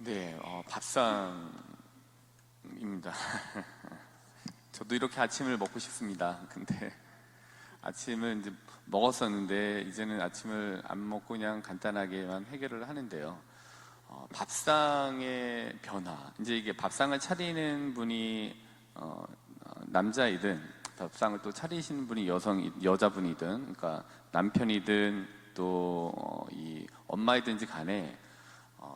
네, 밥상입니다. 저도 이렇게 아침을 먹고 싶습니다. 근데 아침을 이제 먹었었는데 이제는 아침을 안 먹고 그냥 간단하게만 해결을 하는데요. 밥상의 변화. 이제 이게 밥상을 차리는 분이 남자이든 밥상을 또 차리시는 분이 여자분이든, 그러니까 남편이든 또 이 엄마이든지 간에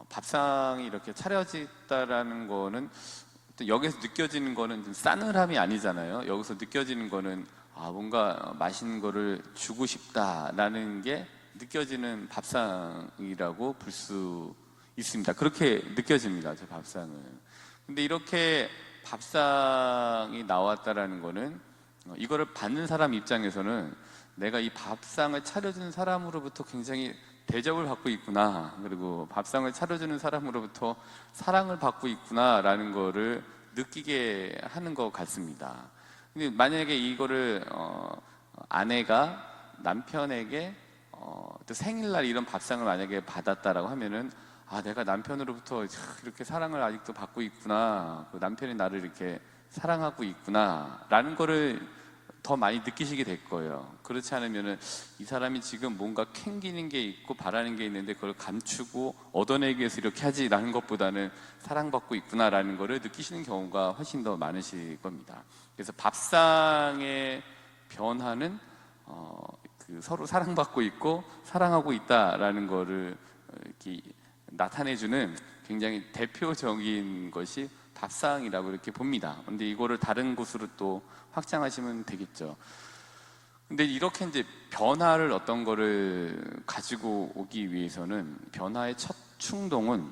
밥상이 이렇게 차려졌다라는 거는 또 여기서 느껴지는 거는 좀 싸늘함이 아니잖아요. 여기서 느껴지는 거는 뭔가 맛있는 거를 주고 싶다라는 게 느껴지는 밥상이라고 볼 수 있습니다. 그렇게 느껴집니다, 제 밥상은. 근데 이렇게 밥상이 나왔다라는 거는 이거를 받는 사람 입장에서는 내가 이 밥상을 차려주는 사람으로부터 굉장히 대접을 받고 있구나, 그리고 밥상을 차려주는 사람으로부터 사랑을 받고 있구나라는 거를 느끼게 하는 것 같습니다. 근데 만약에 이거를 아내가 남편에게 또 생일날 이런 밥상을 만약에 받았다라고 하면은 내가 남편으로부터 이렇게 사랑을 아직도 받고 있구나, 남편이 나를 이렇게 사랑하고 있구나 라는 거를 더 많이 느끼시게 될 거예요. 그렇지 않으면은 이 사람이 지금 뭔가 캥기는 게 있고 바라는 게 있는데 그걸 감추고 얻어내기 위해서 이렇게 하지라는 것보다는 사랑받고 있구나라는 거를 느끼시는 경우가 훨씬 더 많으실 겁니다. 그래서 밥상의 변화는 서로 사랑받고 있고 사랑하고 있다라는 거를 이렇게 나타내주는 굉장히 대표적인 것이 밥상이라고 이렇게 봅니다. 근데 이거를 다른 곳으로 또 확장하시면 되겠죠. 근데 이렇게 이제 변화를 어떤 거를 가지고 오기 위해서는 변화의 첫 충동은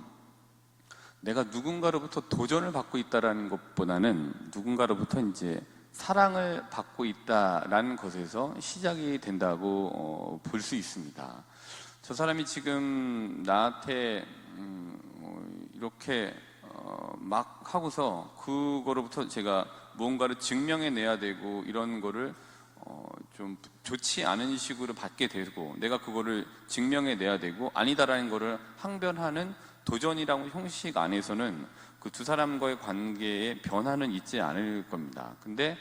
내가 누군가로부터 도전을 받고 있다라는 것보다는 누군가로부터 이제 사랑을 받고 있다라는 것에서 시작이 된다고 볼 수 있습니다. 저 사람이 지금 나한테 이렇게 막 하고서 그거로부터 제가 무언가를 증명해내야 되고 이런 거를 좀 좋지 않은 식으로 받게 되고 내가 그거를 증명해내야 되고 아니다라는 거를 항변하는 도전이라는 형식 안에서는 그 두 사람과의 관계에 변화는 있지 않을 겁니다. 근데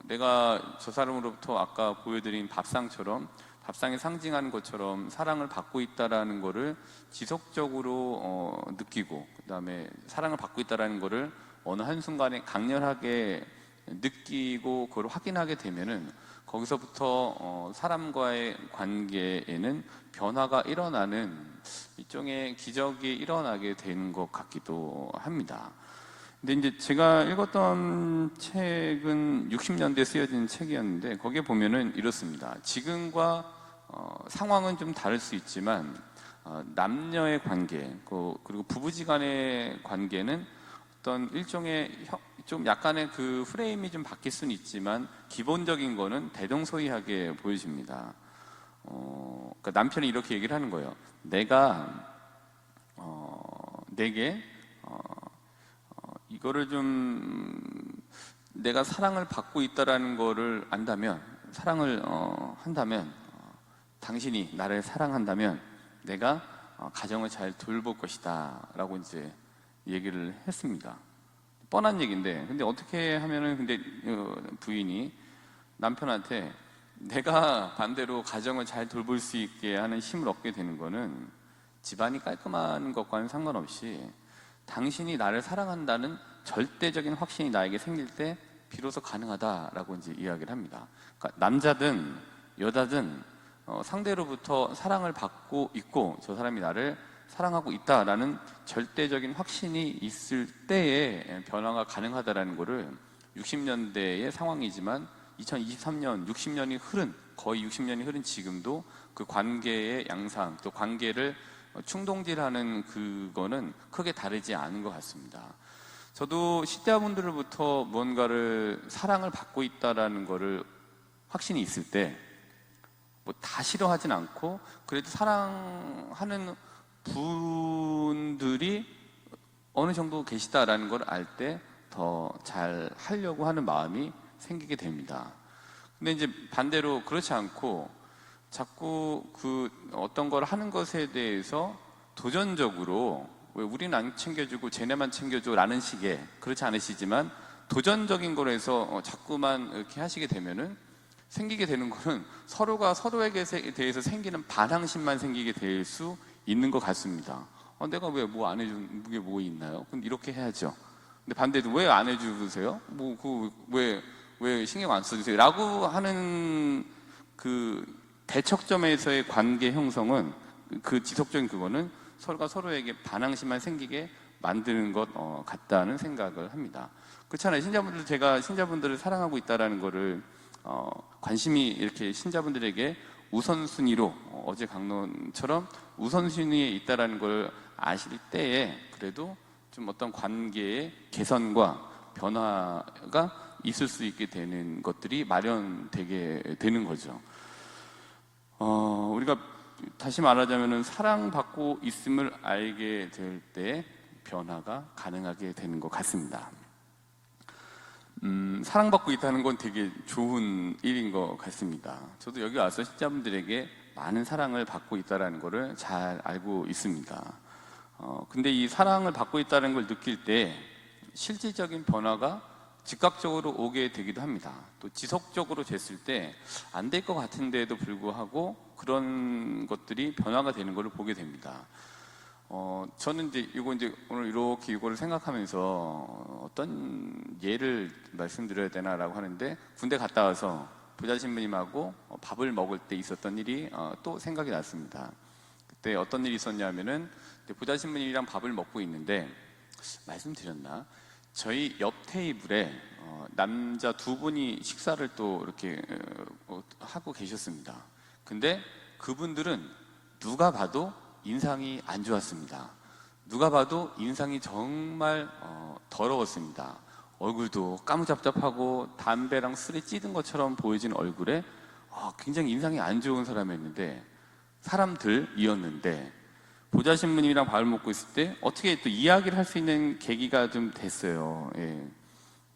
내가 저 사람으로부터 아까 보여드린 밥상처럼 밥상에 상징하는 것처럼 사랑을 받고 있다라는 거를 지속적으로 느끼고 그 다음에 사랑을 받고 있다라는 거를 어느 한순간에 강렬하게 느끼고 그걸 확인하게 되면은 거기서부터 사람과의 관계에는 변화가 일어나는 일종의 기적이 일어나게 되는 것 같기도 합니다. 근데 이제 제가 읽었던 책은 60년대에 쓰여진 책이었는데 거기에 보면은 이렇습니다. 지금과 상황은 좀 다를 수 있지만 남녀의 관계 그리고 부부지간의 관계는 어떤 일종의 좀 약간의 그 프레임이 좀 바뀔 수는 있지만 기본적인 거는 대동소이하게 보여집니다. 그러니까 남편이 이렇게 얘기를 하는 거예요. 내게 이거를 좀 내가 사랑을 받고 있다라는 거를 안다면, 사랑을 한다면, 당신이 나를 사랑한다면 내가 가정을 잘 돌볼 것이다 라고 이제 얘기를 했습니다. 뻔한 얘기인데 근데 어떻게 하면은 근데 부인이 남편한테 내가 반대로 가정을 잘 돌볼 수 있게 하는 힘을 얻게 되는 거는 집안이 깔끔한 것과는 상관없이 당신이 나를 사랑한다는 절대적인 확신이 나에게 생길 때 비로소 가능하다라고 이제 이야기를 합니다. 그러니까 남자든 여자든 상대로부터 사랑을 받고 있고 저 사람이 나를 사랑하고 있다라는 절대적인 확신이 있을 때에 변화가 가능하다라는 것을 60년대의 상황이지만 2023년 60년이 흐른 거의 60년이 흐른 지금도 그 관계의 양상 또 관계를 충동질하는 그거는 크게 다르지 않은 것 같습니다. 저도 시대분들로부터 무언가를 사랑을 받고 있다라는 거를 확신이 있을 때 뭐 다 싫어하진 않고 그래도 사랑하는 분들이 어느 정도 계시다라는 걸 알 때 더 잘 하려고 하는 마음이 생기게 됩니다. 근데 이제 반대로 그렇지 않고 자꾸 그 어떤 걸 하는 것에 대해서 도전적으로 왜 우리는 안 챙겨주고 쟤네만 챙겨줘라는 식의, 그렇지 않으시지만 도전적인 거로 해서 자꾸만 이렇게 하시게 되면은 생기게 되는 거는 서로가 서로에게 대해서 생기는 반항심만 생기게 될 수 있는 것 같습니다. 내가 왜 뭐 안 해준 게 뭐 있나요? 근데 이렇게 해야죠. 근데 반대도 왜 안 해주세요? 왜 신경 안 써주세요? 라고 하는 그 대척점에서의 관계 형성은, 그 지속적인 그거는 서로가 서로에게 반항심만 생기게 만드는 것 같다는 생각을 합니다. 그렇잖아요. 제가 신자분들을 사랑하고 있다라는 거를 관심이 이렇게 신자분들에게 우선순위로, 어제 강론처럼 우선순위에 있다라는 걸 아실 때에 그래도 좀 어떤 관계의 개선과 변화가 있을 수 있게 되는 것들이 마련되게 되는 거죠. 우리가 다시 말하자면 사랑받고 있음을 알게 될 때 변화가 가능하게 되는 것 같습니다. 사랑받고 있다는 건 되게 좋은 일인 것 같습니다. 저도 여기 와서 신자분들에게 많은 사랑을 받고 있다는 것을 잘 알고 있습니다. 근데 이 사랑을 받고 있다는 걸 느낄 때 실질적인 변화가 즉각적으로 오게 되기도 합니다. 또 지속적으로 됐을 때 안 될 것 같은데도 불구하고 그런 것들이 변화가 되는 것을 보게 됩니다. 저는 이제 오늘 이렇게 이거를 생각하면서 어떤 예를 말씀드려야 되나라고 하는데, 군대 갔다 와서 부자 신부님하고 밥을 먹을 때 있었던 일이 또 생각이 났습니다. 그때 어떤 일이 있었냐면은 부자 신부님이랑 밥을 먹고 있는데, 말씀드렸나? 저희 옆 테이블에 남자 두 분이 식사를 또 이렇게 하고 계셨습니다. 근데 그분들은 누가 봐도 인상이 안 좋았습니다. 누가 봐도 인상이 정말 더러웠습니다. 얼굴도 까무잡잡하고 담배랑 술에 찌든 것처럼 보여진 얼굴에 굉장히 인상이 안 좋은 사람이었는데, 사람들이었는데, 보좌 신부님이랑 밥을 먹고 있을 때 어떻게 또 이야기를 할 수 있는 계기가 좀 됐어요. 예.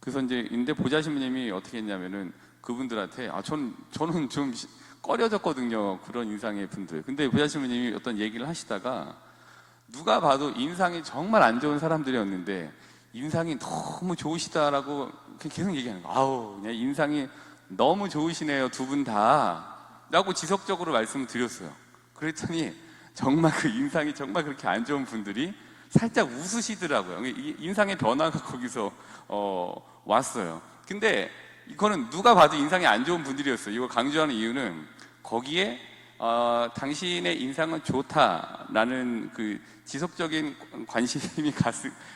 그래서 근데 보좌 신부님이 어떻게 했냐면은 그분들한테, 저는 좀 꺼려졌거든요. 그런 인상의 분들. 근데 보좌 신부님이 어떤 얘기를 하시다가, 누가 봐도 인상이 정말 안 좋은 사람들이었는데 인상이 너무 좋으시다라고 계속 얘기하는 거예요. 그냥 인상이 너무 좋으시네요, 두 분 다. 라고 지속적으로 말씀을 드렸어요. 그랬더니 정말 그 인상이 정말 그렇게 안 좋은 분들이 살짝 웃으시더라고요. 인상의 변화가 거기서 왔어요. 근데 이거는 누가 봐도 인상이 안 좋은 분들이었어요. 이걸 강조하는 이유는 거기에 당신의 인상은 좋다라는 그 지속적인 관심이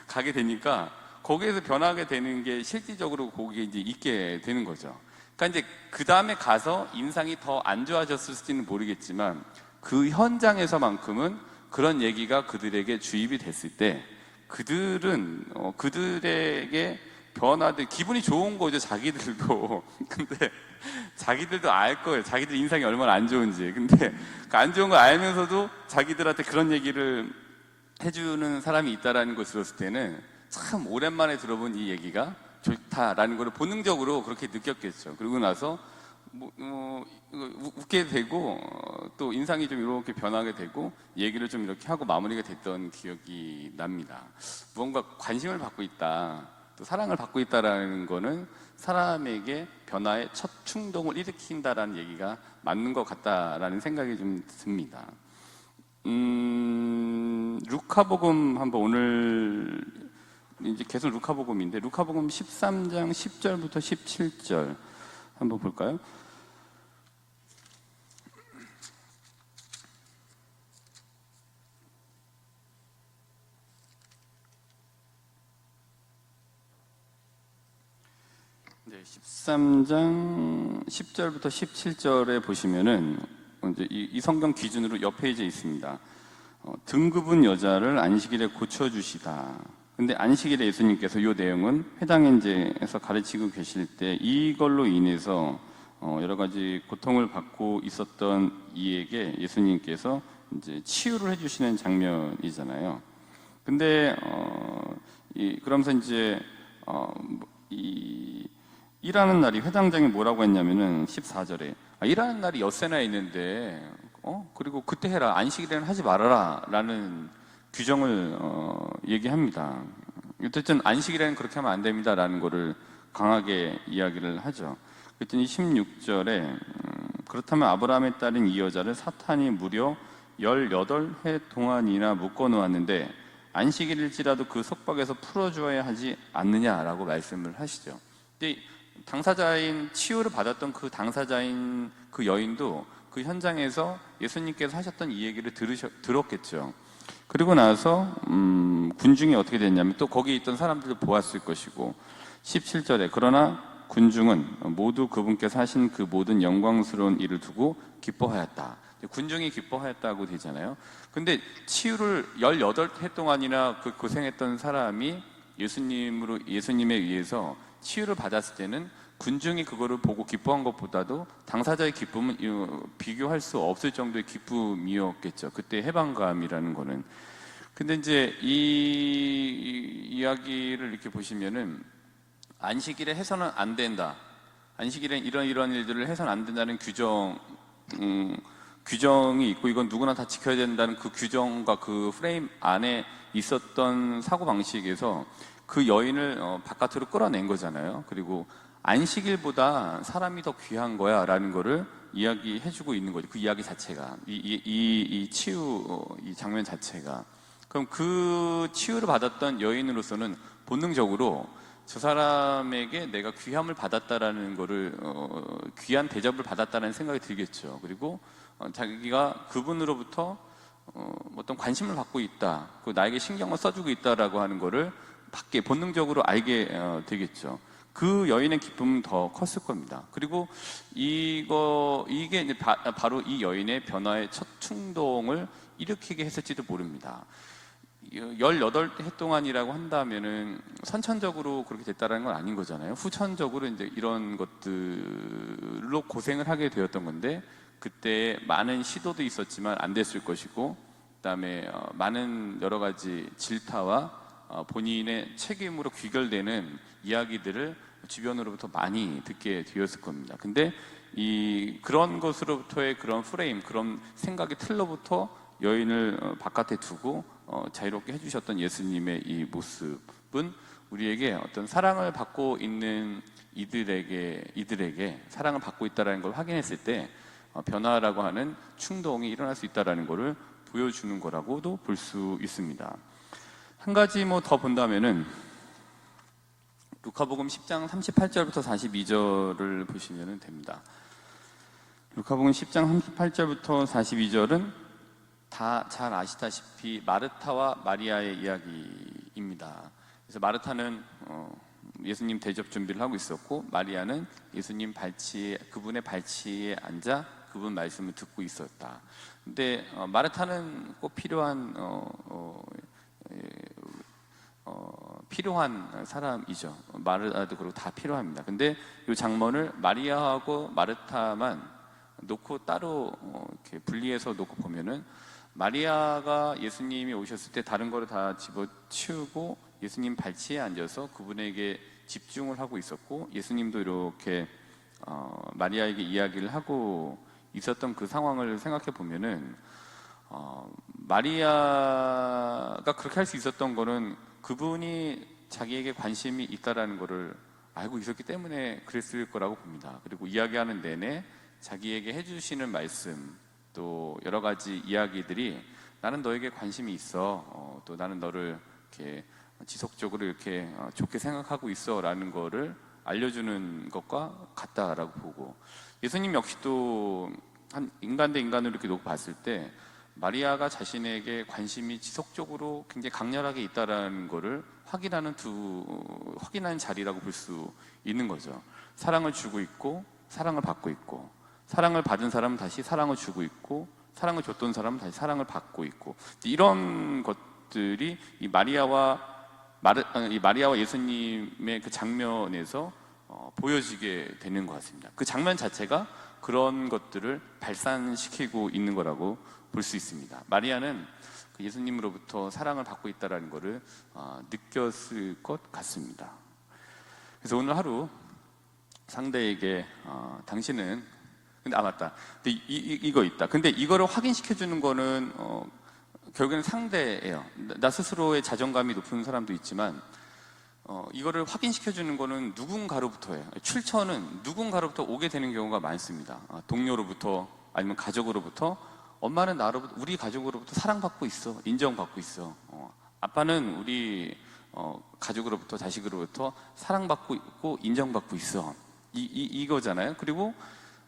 가게 되니까 거기에서 변하게 되는 게 실질적으로 거기에 이제 있게 되는 거죠. 그러니까 이제 그 다음에 가서 인상이 더 안 좋아졌을지는 모르겠지만 그 현장에서만큼은 그런 얘기가 그들에게 주입이 됐을 때 그들은 그들에게 변화들, 기분이 좋은 거죠, 자기들도. 근데 자기들도 알 거예요. 자기들 인상이 얼마나 안 좋은지. 근데 그 안 좋은 걸 알면서도 자기들한테 그런 얘기를 해주는 사람이 있다라는 걸 들었을 때는 참 오랜만에 들어본 이 얘기가 좋다라는 걸 본능적으로 그렇게 느꼈겠죠. 그러고 나서 웃게 되고 또 인상이 좀 이렇게 변하게 되고 얘기를 좀 이렇게 하고 마무리가 됐던 기억이 납니다. 무언가 관심을 받고 있다, 또 사랑을 받고 있다라는 거는 사람에게 변화의 첫 충동을 일으킨다라는 얘기가 맞는 것 같다라는 생각이 좀 듭니다. 루카복음 한번 오늘 이제 계속 루카복음인데 루카복음 13장 10절부터 17절 한번 볼까요? 네, 13장 10절부터 17절에 보시면은 이제 이 성경 기준으로 옆 페이지에 있습니다. 등급은 여자를 안식일에 고쳐주시다. 근데 안식일에 예수님께서 이 내용은 회당행제에서 가르치고 계실 때 이걸로 인해서 여러 가지 고통을 받고 있었던 이에게 예수님께서 이제 치유를 해주시는 장면이잖아요. 근데 그러면서 이제 일하는 날이, 회당장이 뭐라고 했냐면은 14절에 일하는 날이 엿새나 있는데 그리고 그때 해라, 안식일에는 하지 말아라 라는 규정을 얘기합니다. 어쨌든 안식일에는 그렇게 하면 안 됩니다라는 거를 강하게 이야기를 하죠. 그랬더니 16절에 그렇다면 아브라함의 딸인 이 여자를 사탄이 무려 18해 동안이나 묶어 놓았는데 안식일일지라도 그 속박에서 풀어주어야 하지 않느냐라고 말씀을 하시죠. 근데 당사자인 치유를 받았던 그 당사자인 그 여인도 그 현장에서 예수님께서 하셨던 이 얘기를 들었겠죠. 그리고 나서 군중이 어떻게 됐냐면 또 거기 있던 사람들도 보았을 것이고 17절에 그러나 군중은 모두 그분께서 하신 그 모든 영광스러운 일을 두고 기뻐하였다. 군중이 기뻐하였다고 되잖아요. 근데 치유를 18해 동안이나 그 고생했던 사람이 예수님에 의해서 치유를 받았을 때는 군중이 그거를 보고 기뻐한 것보다도 당사자의 기쁨은 비교할 수 없을 정도의 기쁨이었겠죠. 그때 해방감이라는 거는. 근데 이제 이 이야기를 이렇게 보시면은 안식일에 해서는 안 된다. 안식일엔 이런 일들을 해서는 안 된다는 규정이 있고 이건 누구나 다 지켜야 된다는 그 규정과 그 프레임 안에 있었던 사고방식에서 그 여인을 바깥으로 끌어낸 거잖아요. 그리고 안식일보다 사람이 더 귀한 거야 라는 거를 이야기해주고 있는 거죠. 그 이야기 자체가 이 치유 이 장면 자체가. 그럼 그 치유를 받았던 여인으로서는 본능적으로 저 사람에게 내가 귀함을 받았다라는 거를 귀한 대접을 받았다는 생각이 들겠죠. 그리고 자기가 그분으로부터 어떤 관심을 받고 있다, 나에게 신경을 써주고 있다라고 하는 거를 밖에 본능적으로 알게 되겠죠. 그 여인의 기쁨은 더 컸을 겁니다. 그리고 이게 이제 바로 이 여인의 변화의 첫 충동을 일으키게 했을지도 모릅니다. 18해 동안이라고 한다면은 선천적으로 그렇게 됐다는 건 아닌 거잖아요. 후천적으로 이제 이런 것들로 고생을 하게 되었던 건데, 그때 많은 시도도 있었지만 안 됐을 것이고, 그다음에 많은 여러 가지 질타와 본인의 책임으로 귀결되는 이야기들을 주변으로부터 많이 듣게 되었을 겁니다. 근데 그런 것으로부터의 그런 프레임, 그런 생각의 틀로부터 여인을 바깥에 두고 자유롭게 해주셨던 예수님의 이 모습은 우리에게 어떤 사랑을 받고 있는 이들에게 사랑을 받고 있다는 걸 확인했을 때 변화라고 하는 충동이 일어날 수 있다는 것을 보여주는 거라고도 볼 수 있습니다. 한 가지 더 본다면은 루카복음 10장 38절부터 42절을 보시면 됩니다. 루카복음 10장 38절부터 42절은 다 잘 아시다시피 마르타와 마리아의 이야기입니다. 그래서 마르타는 예수님 대접 준비를 하고 있었고, 마리아는 예수님 그분의 발치에 앉아 그분 말씀을 듣고 있었다. 근데 마르타는 꼭 필요한 사람이죠. 마르타도 그리고 다 필요합니다. 근데 이 장면을 마리아하고 마르타만 놓고 따로 이렇게 분리해서 놓고 보면은, 마리아가 예수님이 오셨을 때 다른 거를 다 집어치우고 예수님 발치에 앉아서 그분에게 집중을 하고 있었고, 예수님도 이렇게 마리아에게 이야기를 하고 있었던 그 상황을 생각해 보면은 마리아가 그렇게 할 수 있었던 거는 그분이 자기에게 관심이 있다라는 거를 알고 있었기 때문에 그랬을 거라고 봅니다. 그리고 이야기하는 내내 자기에게 해주시는 말씀, 또 여러 가지 이야기들이 나는 너에게 관심이 있어, 또 나는 너를 이렇게 지속적으로 이렇게 좋게 생각하고 있어 라는 거를 알려주는 것과 같다라고 보고, 예수님 역시도 한 인간 대 인간으로 이렇게 놓고 봤을 때 마리아가 자신에게 관심이 지속적으로 굉장히 강렬하게 있다라는 거를 확인하는 자리라고 볼 수 있는 거죠. 사랑을 주고 있고 사랑을 받고 있고, 사랑을 받은 사람은 다시 사랑을 주고 있고, 사랑을 줬던 사람은 다시 사랑을 받고 있고, 이런 것들이 이 마리아와 예수님의 그 장면에서 보여지게 되는 것 같습니다. 그 장면 자체가 그런 것들을 발산시키고 있는 거라고 볼 수 있습니다. 마리아는 그 예수님으로부터 사랑을 받고 있다는 것을 느꼈을 것 같습니다. 그래서 오늘 하루 상대에게 당신은, 근데 맞다. 근데 이거 있다. 근데 이거를 확인시켜 주는 거는 결국에는 상대예요. 나 스스로의 자존감이 높은 사람도 있지만 이거를 확인시켜주는 거는 누군가로부터예요. 출처는 누군가로부터 오게 되는 경우가 많습니다. 동료로부터 아니면 가족으로부터. 엄마는 나로부터, 우리 가족으로부터 사랑받고 있어, 인정받고 있어. 아빠는 우리 가족으로부터, 자식으로부터 사랑받고 있고 인정받고 있어. 이거잖아요. 그리고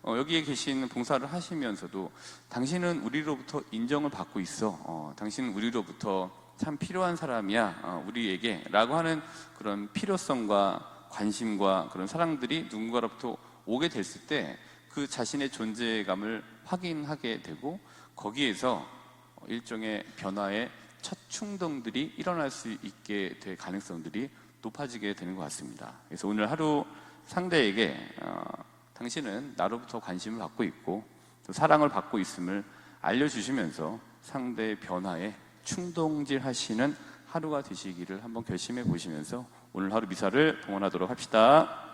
여기에 계신 봉사를 하시면서도 당신은 우리로부터 인정을 받고 있어. 당신은 우리로부터 참 필요한 사람이야, 우리에게 라고 하는 그런 필요성과 관심과 그런 사랑들이 누군가로부터 오게 됐을 때 그 자신의 존재감을 확인하게 되고 거기에서 일종의 변화의 첫 충동들이 일어날 수 있게 될 가능성들이 높아지게 되는 것 같습니다. 그래서 오늘 하루 상대에게 당신은 나로부터 관심을 받고 있고 또 사랑을 받고 있음을 알려주시면서 상대의 변화에 충동질 하시는 하루가 되시기를 한번 결심해 보시면서 오늘 하루 미사를 봉헌하도록 합시다.